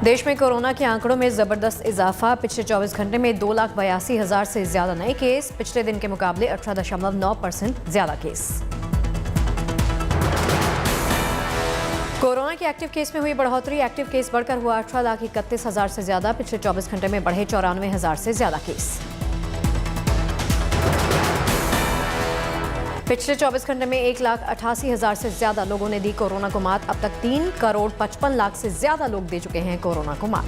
देश में कोरोना के आंकड़ों में जबरदस्त इजाफा। पिछले 24 घंटे में 2,82,000 से ज्यादा नए केस। पिछले दिन के मुकाबले 18.9% ज्यादा केस। कोरोना के एक्टिव केस में हुई बढ़ोतरी। एक्टिव केस बढ़कर हुआ 18,31,000 से ज्यादा। पिछले 24 घंटे में बढ़े 94,000 से ज्यादा केस। पिछले 24 घंटे में 1,88,000 से ज्यादा लोगों ने दी कोरोना को मात। अब तक 3,55,00,000 से ज्यादा लोग दे चुके हैं कोरोना को मात।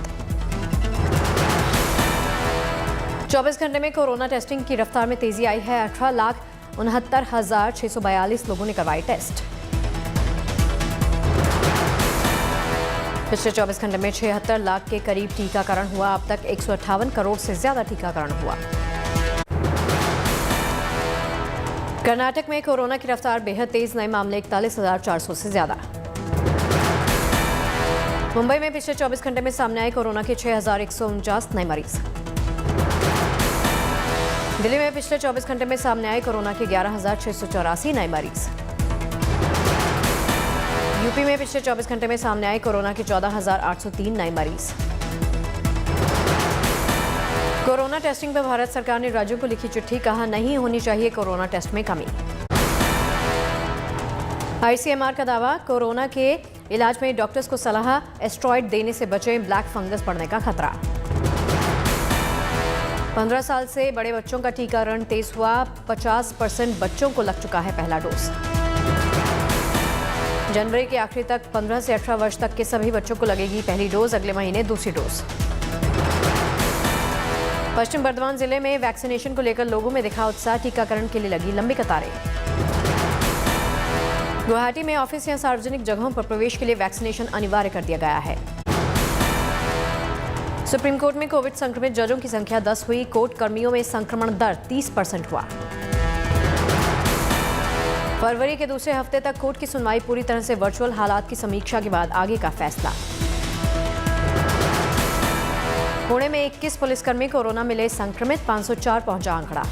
24 घंटे में कोरोना टेस्टिंग की रफ्तार में तेजी आई है। 18,69,642 लोगों ने करवाई टेस्ट। पिछले 24 घंटे में 76 लाख के करीब टीकाकरण हुआ। अब तक 158 करोड़ से ज्यादा टीकाकरण हुआ। कर्नाटक में कोरोना की रफ्तार बेहद तेज। नए मामले 41,400 से ज्यादा। मुंबई में पिछले 24 घंटे में सामने आए कोरोना के 6,149 नए मरीज। दिल्ली में पिछले 24 घंटे में सामने आए कोरोना के 11,684 नए मरीज। यूपी में पिछले 24 घंटे में सामने आए कोरोना के 14,803 नए मरीज। कोरोना टेस्टिंग पर भारत सरकार ने राज्यों को लिखी चिट्ठी। कहा नहीं होनी चाहिए कोरोना टेस्ट में कमी। आईसीएमआर का दावा। कोरोना के इलाज में डॉक्टर्स को सलाह, एस्टेरॉयड देने से बचें, ब्लैक फंगस बढ़ने का खतरा। 15 साल से बड़े बच्चों का टीकाकरण तेज हुआ। 50% बच्चों को लग चुका है पहला डोज। जनवरी के आखिरी तक 15 से 18 वर्ष तक के सभी बच्चों को लगेगी पहली डोज। अगले महीने दूसरी डोज। पश्चिम बर्धमान जिले में वैक्सीनेशन को लेकर लोगों में दिखा उत्साह। टीकाकरण के लिए लगी लंबी कतारें। गुवाहाटी में ऑफिस या सार्वजनिक जगहों पर प्रवेश के लिए वैक्सीनेशन अनिवार्य कर दिया गया है। सुप्रीम कोर्ट में कोविड संक्रमित जजों की संख्या 10 हुई। कोर्ट कर्मियों में संक्रमण दर 30% हुआ। फरवरी के दूसरे हफ्ते तक कोर्ट की सुनवाई पूरी तरह से वर्चुअल। हालात की समीक्षा के बाद आगे का फैसला। पुणे में 21 पुलिसकर्मी कोरोना मिले संक्रमित। 504 पहुंचा आंकड़ा।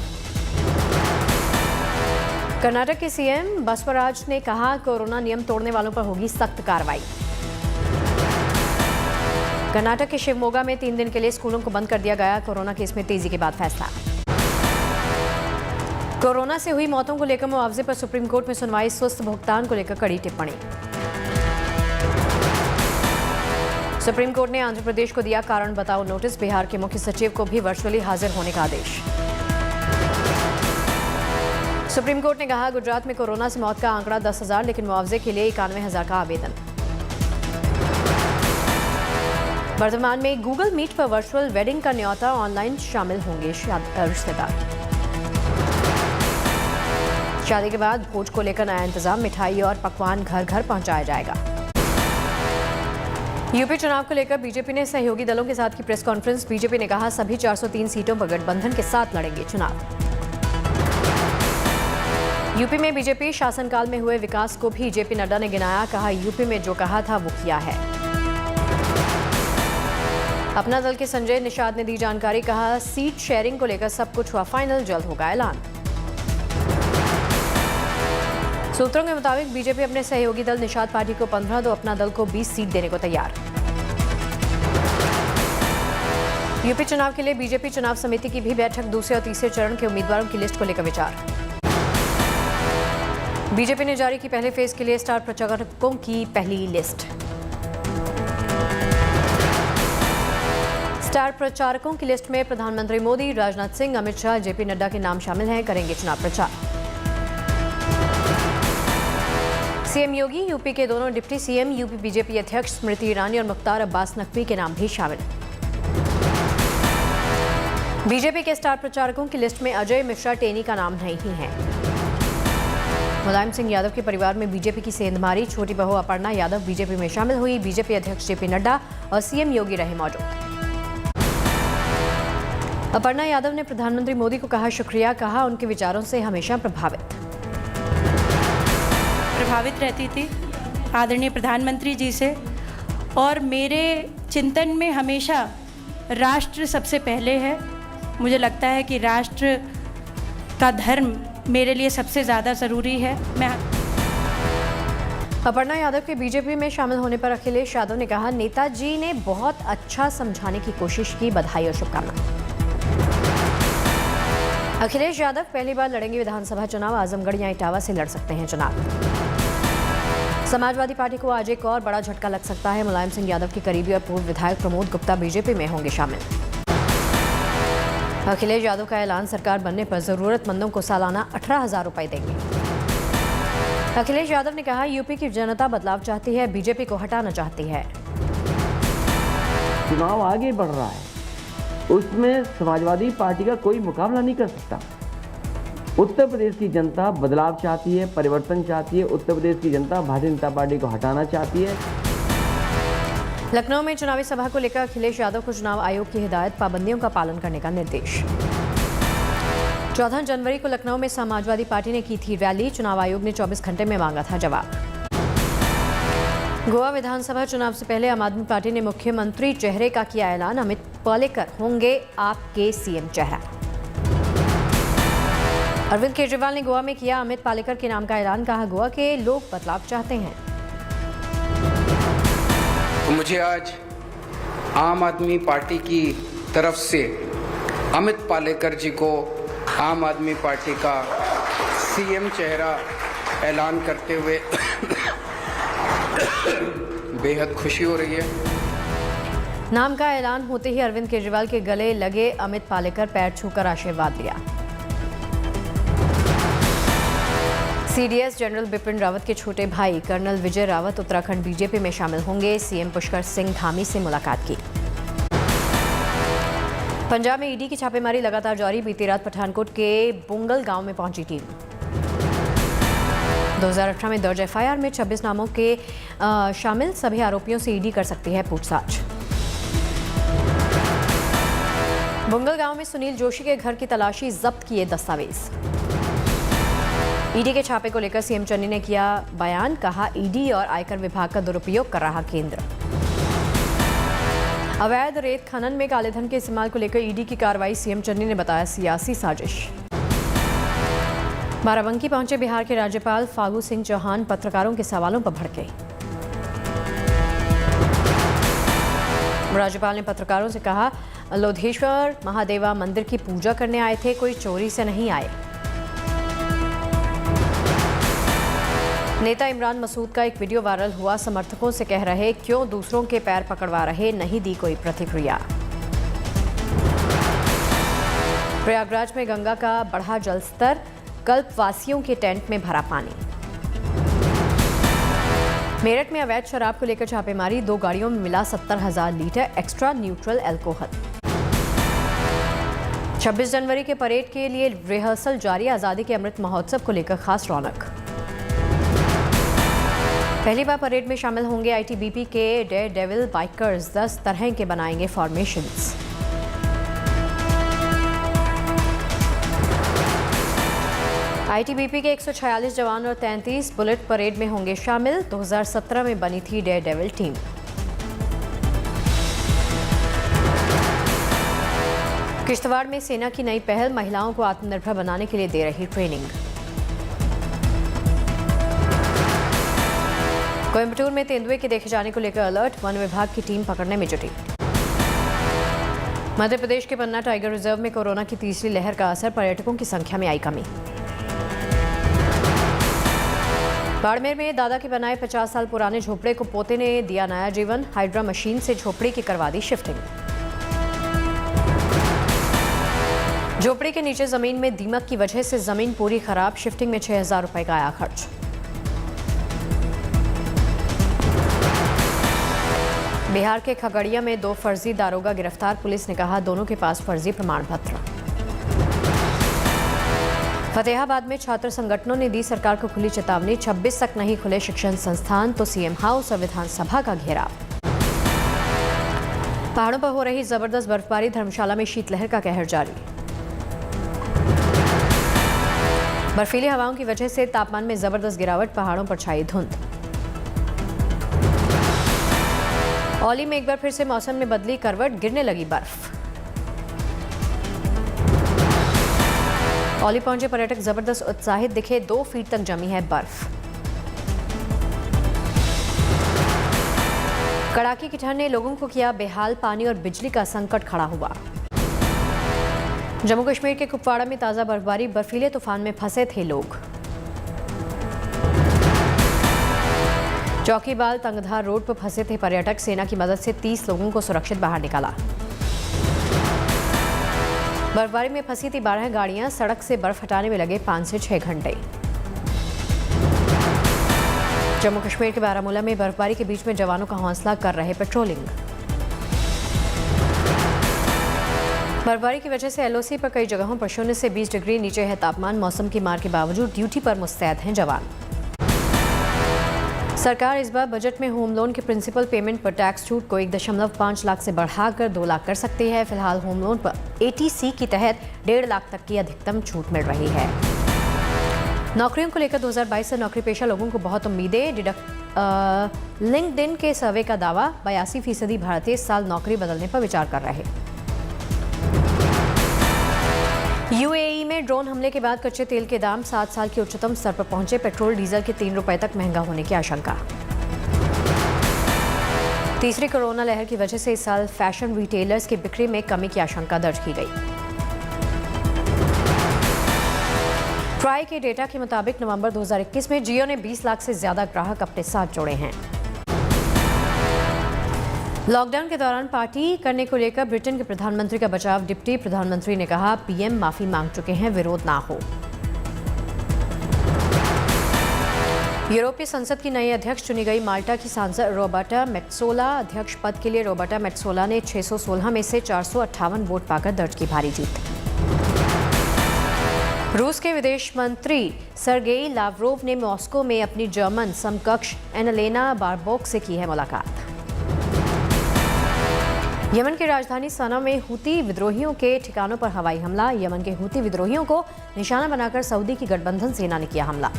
कर्नाटक के सीएम बसवराज ने कहा कोरोना नियम तोड़ने वालों पर होगी सख्त कार्रवाई। कर्नाटक के शिवमोगा में 3 दिन के लिए स्कूलों को बंद कर दिया गया। कोरोना केस में तेजी के बाद फैसला। कोरोना से हुई मौतों को लेकर मुआवजे पर सुप्रीम कोर्ट में सुनवाई। स्वस्थ भुगतान को लेकर कड़ी टिप्पणी। सुप्रीम कोर्ट ने आंध्र प्रदेश को दिया कारण बताओ नोटिस। बिहार के मुख्य सचिव को भी वर्चुअली हाजिर होने का आदेश। सुप्रीम कोर्ट ने कहा गुजरात में कोरोना से मौत का आंकड़ा 10,000, लेकिन मुआवजे के लिए 91,000 का आवेदन। वर्धमान में गूगल मीट पर वर्चुअल वेडिंग का न्योता। ऑनलाइन शामिल होंगे रिश्तेदार। शादी के बाद भोज को लेकर नया इंतजाम। मिठाई और पकवान घर घर पहुंचाया जाएगा। यूपी चुनाव को लेकर बीजेपी ने सहयोगी दलों के साथ की प्रेस कॉन्फ्रेंस। बीजेपी ने कहा सभी 403 सीटों पर गठबंधन के साथ लड़ेंगे चुनाव। यूपी में बीजेपी शासनकाल में हुए विकास को भी जेपी नड्डा ने गिनाया। कहा यूपी में जो कहा था वो किया है। अपना दल के संजय निषाद ने दी जानकारी। कहा सीट शेयरिंग को लेकर सब कुछ हुआ फाइनल। जल्द होगा ऐलान। सूत्रों के मुताबिक बीजेपी अपने सहयोगी दल निषाद पार्टी को 15 तो अपना दल को 20 सीट देने को तैयार। यूपी चुनाव के लिए बीजेपी चुनाव समिति की भी बैठक। दूसरे और तीसरे चरण के उम्मीदवारों की लिस्ट को लेकर विचार। बीजेपी ने जारी की पहले फेज के लिए स्टार प्रचारकों की पहली लिस्ट। स्टार प्रचारकों की लिस्ट में प्रधानमंत्री मोदी, राजनाथ सिंह, अमित शाह, जेपी नड्डा के नाम शामिल हैं। करेंगे चुनाव प्रचार। सीएम योगी, यूपी के दोनों डिप्टी सीएम, यूपी बीजेपी अध्यक्ष स्मृति ईरानी और मुख्तार अब्बास नकवी के नाम भी शामिल। बीजेपी के स्टार प्रचारकों की लिस्ट में अजय मिश्रा टेनी का नाम नहीं है। मुलायम सिंह यादव के परिवार में बीजेपी की सेंधमारी। छोटी बहू अपर्णा यादव बीजेपी में शामिल हुई। बीजेपी अध्यक्ष जेपी नड्डा और सीएम योगी रहे मौजूद। अपर्णा यादव ने प्रधानमंत्री मोदी को कहा शुक्रिया। कहा उनके विचारों से हमेशा प्रभावित रहती थी आदरणीय प्रधानमंत्री जी से, और मेरे चिंतन में हमेशा राष्ट्र सबसे पहले है। मुझे लगता है कि राष्ट्र का धर्म मेरे लिए सबसे ज़्यादा ज़रूरी है। अपर्णा यादव के बीजेपी में शामिल होने पर अखिलेश यादव ने कहा, नेताजी ने बहुत अच्छा समझाने की कोशिश की, बधाई और शुभकामनाएं। अखिलेश यादव पहली बार लड़ेंगे विधानसभा चुनाव, आजमगढ़ या इटावा से लड़ सकते हैं चुनाव। समाजवादी पार्टी को आज एक और बड़ा झटका लग सकता है, मुलायम सिंह यादव के करीबी और पूर्व विधायक प्रमोद गुप्ता बीजेपी में होंगे शामिल। अखिलेश यादव का ऐलान, सरकार बनने पर जरूरतमंदों को सालाना 18,000 रुपए देंगे। अखिलेश यादव ने कहा, यूपी की जनता बदलाव चाहती है, बीजेपी को हटाना चाहती है। चुनाव आगे बढ़ रहा है, उसमें समाजवादी पार्टी का कोई मुकाबला नहीं कर सकता। उत्तर प्रदेश की जनता बदलाव चाहती है, परिवर्तन चाहती है। उत्तर प्रदेश की जनता भारतीय जनता पार्टी को हटाना चाहती है। लखनऊ में चुनावी सभा को लेकर अखिलेश यादव को चुनाव आयोग की हिदायत, पाबंदियों का पालन करने का निर्देश। 14 जनवरी को लखनऊ में समाजवादी पार्टी ने की थी रैली, चुनाव आयोग ने 24 घंटे में मांगा था जवाब। गोवा विधानसभा चुनाव से पहले आम आदमी पार्टी ने मुख्यमंत्री चेहरे का किया ऐलान, अमित पालेकर होंगे आपके सीएम चेहरा। अरविंद केजरीवाल ने गोवा में किया अमित पालेकर के नाम का ऐलान, कहा गोवा के लोग बदलाव चाहते हैं। मुझे आज आम आदमी पार्टी की तरफ से अमित पालेकर जी को आम आदमी पार्टी का सीएम चेहरा ऐलान करते हुए बेहद खुशी हो रही है। नाम का ऐलान होते ही अरविंद केजरीवाल के गले लगे अमित पालेकर, पैर छूकर आशीर्वाद लिया। सीडीएस जनरल बिपिन रावत के छोटे भाई कर्नल विजय रावत उत्तराखंड बीजेपी में शामिल होंगे, सीएम पुष्कर सिंह धामी से मुलाकात की। पंजाब में ईडी की छापेमारी लगातार जारी, बीती रात पठानकोट के बुंगल गांव में पहुंची टीम। 2018 में दर्ज एफआईआर में 26 नामों के शामिल सभी आरोपियों से ईडी कर सकती है पूछताछ। बुंगल गांव में सुनील जोशी के घर की तलाशी, जब्त किए दस्तावेज। ईडी के छापे को लेकर सीएम चन्नी ने किया बयान, कहा ईडी और आयकर विभाग का दुरुपयोग कर रहा केंद्र। अवैध रेत खनन में कालेधन के इस्तेमाल को लेकर ईडी की कार्रवाई, सीएम चन्नी ने बताया सियासी साजिश। बाराबंकी पहुंचे बिहार के राज्यपाल फागू सिंह चौहान, पत्रकारों के सवालों पर भड़के। राज्यपाल ने पत्रकारों से कहा, लोधेश्वर महादेवा मंदिर की पूजा करने आए थे, कोई चोरी से नहीं आए। नेता इमरान मसूद का एक वीडियो वायरल हुआ, समर्थकों से कह रहे क्यों दूसरों के पैर पकड़वा रहे, नहीं दी कोई प्रतिक्रिया। प्रयागराज में गंगा का बढ़ा जलस्तर, कल्पवासियों के टेंट में भरा पानी। मेरठ में अवैध शराब को लेकर छापेमारी, 2 गाड़ियों में मिला 70,000 लीटर एक्स्ट्रा न्यूट्रल अल्कोहल। 26 जनवरी के परेड के लिए रिहर्सल जारी, आज़ादी के अमृत महोत्सव को लेकर खास रौनक। पहली बार परेड में शामिल होंगे आईटीबीपी के डेयर डेविल बाइकर्स, 10 तरह के बनाएंगे फॉर्मेशंस। आईटीबीपी के 146 जवान और 33 बुलेट परेड में होंगे शामिल, 2017 में बनी थी डेयर डेविल टीम। किश्तवाड़ में सेना की नई पहल, महिलाओं को आत्मनिर्भर बनाने के लिए दे रही ट्रेनिंग। कोयंबटूर में तेंदुए के देखे जाने को लेकर अलर्ट, वन विभाग की टीम पकड़ने में जुटी। मध्य प्रदेश के पन्ना टाइगर रिजर्व में कोरोना की तीसरी लहर का असर, पर्यटकों की संख्या में आई कमी। बाड़मेर में दादा के बनाए 50 साल पुराने झोपड़े को पोते ने दिया नया जीवन, हाइड्रा मशीन से झोपड़ी की करवा दी शिफ्टिंग। झोपड़ी के नीचे जमीन में दीमक की वजह से जमीन पूरी खराब, शिफ्टिंग में 6,000 रुपए का आया खर्च। बिहार के खगड़िया में 2 फर्जी दारोगा गिरफ्तार, पुलिस ने कहा दोनों के पास फर्जी प्रमाण पत्र। फतेहाबाद में छात्र संगठनों ने दी सरकार को खुली चेतावनी, 26 तक नहीं खुले शिक्षण संस्थान तो सीएम हाउस और विधानसभा का घेराव। पहाड़ों पर हो रही जबरदस्त बर्फबारी, धर्मशाला में शीतलहर का कहर जारी। बर्फीली हवाओं की वजह से तापमान में जबरदस्त गिरावट, पहाड़ों पर छाई धुंध। औली में एक बार फिर से मौसम ने बदली करवट, गिरने लगी बर्फ। औली पहुंचे पर्यटक जबरदस्त उत्साहित दिखे, 2 फीट तक जमी है बर्फ। कड़ाके की ठंड ने लोगों को किया बेहाल, पानी और बिजली का संकट खड़ा हुआ। जम्मू कश्मीर के कुपवाड़ा में ताज़ा बर्फबारी, बर्फीले तूफान में फंसे थे लोग। चौकीबाल तंगधार रोड पर फंसे थे पर्यटक, सेना की मदद से 30 लोगों को सुरक्षित बाहर निकाला। बर्फबारी में फंसी थी 12 गाड़ियां, सड़क से बर्फ हटाने में लगे 5 से 6 घंटे। जम्मू कश्मीर के बारामूला में बर्फबारी के बीच में जवानों का हौसला कर रहे पेट्रोलिंग। बर्फबारी की वजह से एलओसी पर कई जगहों पर 0 से 20 डिग्री नीचे है तापमान। मौसम की मार के बावजूद ड्यूटी पर मुस्तैद हैं जवान। सरकार इस बार बजट में होम लोन के प्रिंसिपल पेमेंट पर टैक्स छूट को 1.5 लाख से बढ़ाकर 2 लाख कर सकती है। फिलहाल होम लोन पर ATC के तहत 1.5 लाख तक की अधिकतम छूट मिल रही है। नौकरियों को लेकर 2022 से नौकरी पेशा लोगों को बहुत उम्मीदें। लिंक्डइन के सर्वे का दावा, 82% भारतीय इस साल नौकरी बदलने पर विचार कर रहे। UAE में ड्रोन हमले के बाद कच्चे तेल के दाम 7 साल के उच्चतम स्तर पर पहुंचे। पेट्रोल डीजल के 3 रुपए तक महंगा होने की आशंका। तीसरी कोरोना लहर की वजह से इस साल फैशन रिटेलर्स की बिक्री में कमी की आशंका दर्ज की गई। ट्राई के डेटा के मुताबिक नवंबर 2021 में जियो ने 20 लाख से ज्यादा ग्राहक अपने साथ जोड़े हैं। लॉकडाउन के दौरान पार्टी करने को लेकर ब्रिटेन के प्रधानमंत्री का बचाव। डिप्टी प्रधानमंत्री ने कहा, PM माफी मांग चुके हैं, विरोध ना हो। यूरोपीय संसद की नई अध्यक्ष चुनी गई माल्टा की सांसद रोबर्टा मेट्सोला। अध्यक्ष पद के लिए रोबर्टा मेट्सोला ने 616 में से 458 वोट पाकर दर्ज की भारी जीत। रूस के विदेश मंत्री सर्गेई लावरोव ने मॉस्को में अपनी जर्मन समकक्ष एनालेना बारबोक से की है मुलाकात। यमन की राजधानी सना में हूती विद्रोहियों के ठिकानों पर हवाई हमला। यमन के हूती विद्रोहियों को निशाना बनाकर सऊदी की गठबंधन सेना ने किया हमला।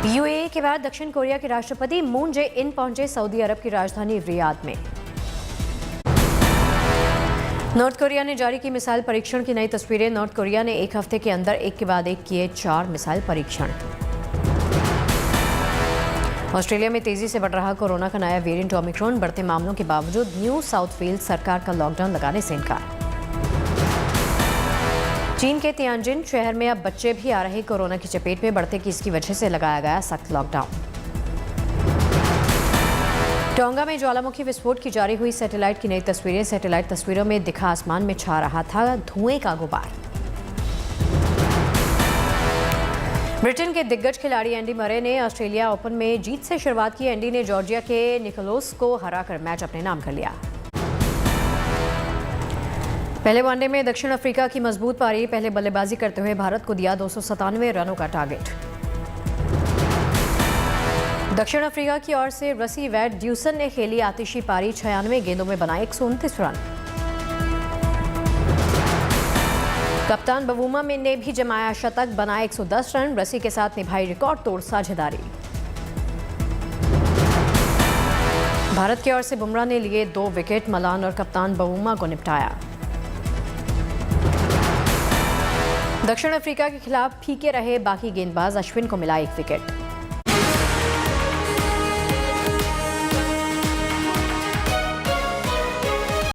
UAE के बाद दक्षिण कोरिया के राष्ट्रपति मून जे-इन पहुंचे सऊदी अरब की राजधानी रियाद में। नॉर्थ कोरिया ने जारी की मिसाइल परीक्षण की नई तस्वीरें। नॉर्थ कोरिया ने एक हफ्ते के अंदर एक के बाद एक किए 4 मिसाइल परीक्षण। ऑस्ट्रेलिया में तेजी से बढ़ रहा कोरोना का नया वेरिएंट ओमिक्रॉन। बढ़ते मामलों के बावजूद न्यू साउथ वेल्स सरकार का लॉकडाउन लगाने से इनकार। चीन के तियानजिन शहर में अब बच्चे भी आ रहे कोरोना की चपेट में। बढ़ते केस की वजह से लगाया गया सख्त लॉकडाउन। टोंगा में ज्वालामुखी विस्फोट की जारी हुई सैटेलाइट की नई तस्वीरें। सैटेलाइट तस्वीरों में दिखा आसमान में छा रहा था धुएं का गुबार। ब्रिटेन के दिग्गज खिलाड़ी एंडी मरे ने ऑस्ट्रेलिया ओपन में जीत से शुरुआत की। एंडी ने जॉर्जिया के निकोलोस को हराकर मैच अपने नाम कर लिया। पहले वनडे में दक्षिण अफ्रीका की मजबूत पारी। पहले बल्लेबाजी करते हुए भारत को दिया 297 रनों का टारगेट। दक्षिण अफ्रीका की ओर से रसी वैट ड्यूसन ने खेली आतिशी पारी। 96 गेंदों में बनाए 129 रन। कप्तान बवूमा ने भी जमाया शतक, बनाए 110 रन। रसी के साथ निभाई रिकॉर्ड तोड़ साझेदारी। भारत की ओर से बुमराह ने लिए 2 विकेट। मलान और कप्तान बवूमा को निपटाया। दक्षिण अफ्रीका के खिलाफ फीके रहे बाकी गेंदबाज। अश्विन को मिला 1 विकेट।